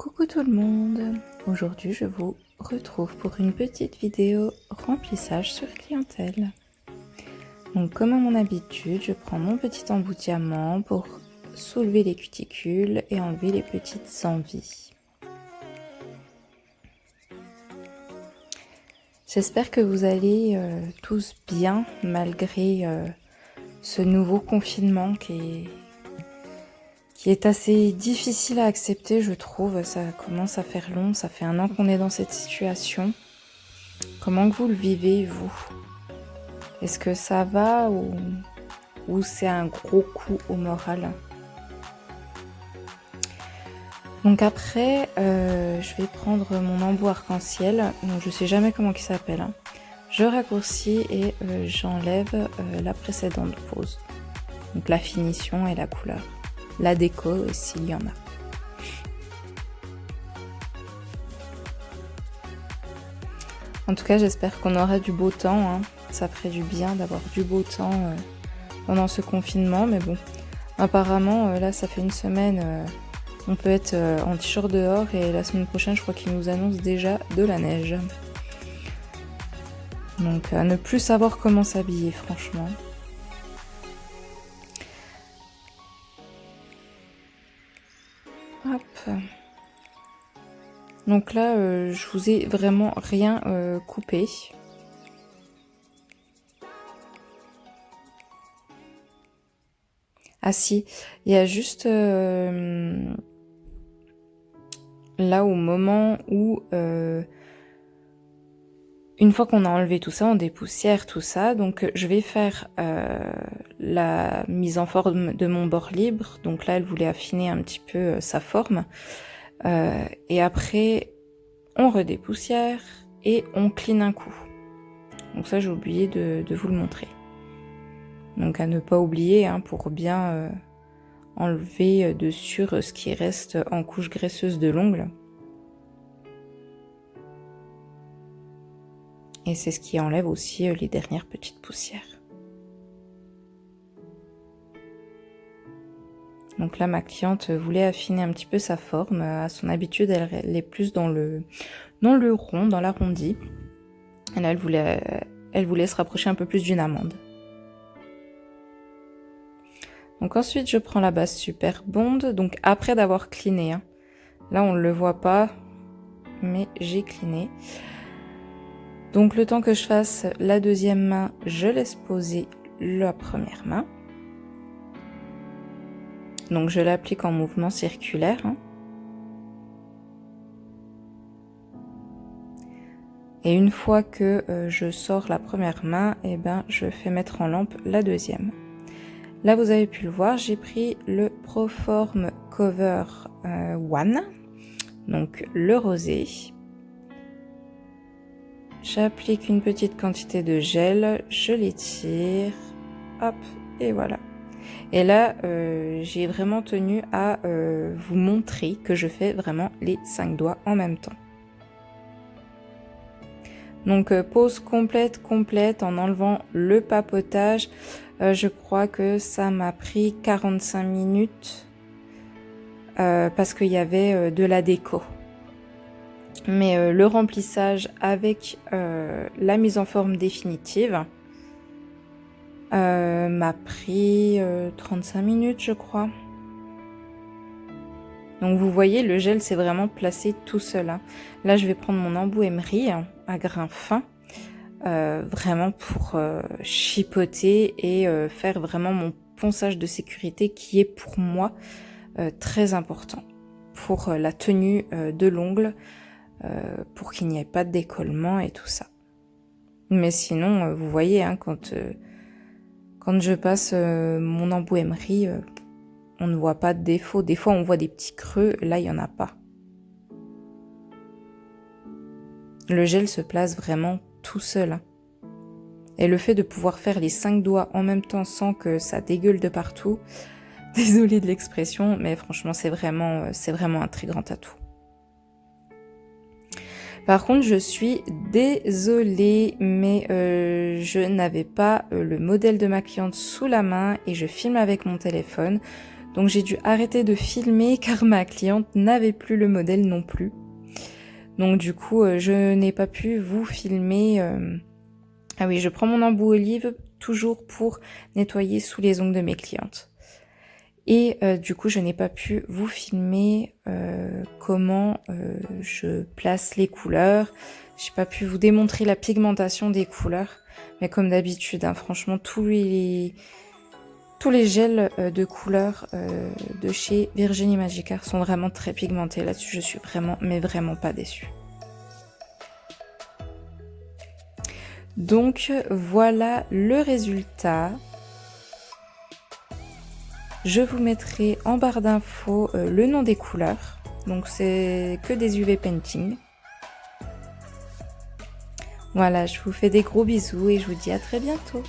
Coucou tout le monde, aujourd'hui je vous retrouve pour une petite vidéo remplissage sur clientèle. Donc comme à mon habitude, je prends mon petit embout diamant pour soulever les cuticules et enlever les petites envies. J'espère que vous allez tous bien malgré ce nouveau confinement qui est assez difficile à accepter, je trouve. Ça commence à faire long, ça fait 1 an qu'on est dans cette situation. Comment que vous le vivez, vous? Est-ce que ça va ou c'est un gros coup au moral? Donc après, je vais prendre mon embout arc-en-ciel. Donc je sais jamais comment il s'appelle. Je raccourcis et j'enlève la précédente pose. Donc la finition et la couleur. La déco s'il y en a. En tout cas, j'espère qu'on aura du beau temps. Ça ferait du bien d'avoir du beau temps pendant ce confinement. Mais bon, apparemment, là, ça fait 1 semaine. On peut être en t-shirt dehors et la semaine prochaine, je crois qu'ils nous annoncent déjà de la neige. Donc, à ne plus savoir comment s'habiller, franchement. Hop. Donc là, je vous ai vraiment rien coupé. Ah si, il y a juste là au moment où une fois qu'on a enlevé tout ça, on dépoussière tout ça, donc je vais faire la mise en forme de mon bord libre. Donc là, elle voulait affiner un petit peu sa forme. Et après, on redépoussière et on clean un coup. Donc ça, j'ai oublié de vous le montrer. Donc à ne pas oublier pour bien enlever dessus ce qui reste en couche graisseuse de l'ongle. Et c'est ce qui enlève aussi les dernières petites poussières. Donc là, ma cliente voulait affiner un petit peu sa forme. À son habitude, elle est plus dans le rond, dans l'arrondi. Et là, elle voulait se rapprocher un peu plus d'une amande. Donc ensuite, je prends la base Super Bond. Donc après d'avoir cleané. Là, on ne le voit pas, mais j'ai cleané. Donc le temps que je fasse la deuxième main, je laisse poser la première main. Donc je l'applique en mouvement circulaire. Et une fois que je sors la première main, je fais mettre en lampe la deuxième. Là, vous avez pu le voir, j'ai pris le Proform Cover One, donc le rosé. J'applique une petite quantité de gel, je l'étire, hop, et voilà. Et là, j'ai vraiment tenu à vous montrer que je fais vraiment les 5 doigts en même temps. Donc pause complète en enlevant le papotage. Je crois que ça m'a pris 45 minutes parce qu'il y avait de la déco. Mais le remplissage avec la mise en forme définitive m'a pris 35 minutes, je crois. Donc vous voyez, le gel s'est vraiment placé tout seul. Là, je vais prendre mon embout émery à grain fin, vraiment pour chipoter et faire vraiment mon ponçage de sécurité qui est pour moi très important pour la tenue de l'ongle, pour qu'il n'y ait pas de décollement et tout ça. Mais sinon, vous voyez, quand je passe mon embout émery, on ne voit pas de défaut. Des fois, on voit des petits creux. Là, il n'y en a pas. Le gel se place vraiment tout seul. Et le fait de pouvoir faire les 5 doigts en même temps sans que ça dégueule de partout, désolée de l'expression, mais franchement, c'est vraiment un très grand atout. Par contre, je suis désolée, mais je n'avais pas le modèle de ma cliente sous la main et je filme avec mon téléphone. Donc j'ai dû arrêter de filmer car ma cliente n'avait plus le modèle non plus. Donc du coup, je n'ai pas pu vous filmer. Ah oui, je prends mon embout olive toujours pour nettoyer sous les ongles de mes clientes. Et du coup, je n'ai pas pu vous filmer comment je place les couleurs. J'ai pas pu vous démontrer la pigmentation des couleurs. Mais comme d'habitude, hein, franchement, tous les gels de couleurs de chez Virginie Magic Art sont vraiment très pigmentés. Là-dessus, je suis vraiment, mais vraiment pas déçue. Donc, voilà le résultat. Je vous mettrai en barre d'infos le nom des couleurs. Donc, c'est que des UV Painting. Voilà, je vous fais des gros bisous et je vous dis à très bientôt.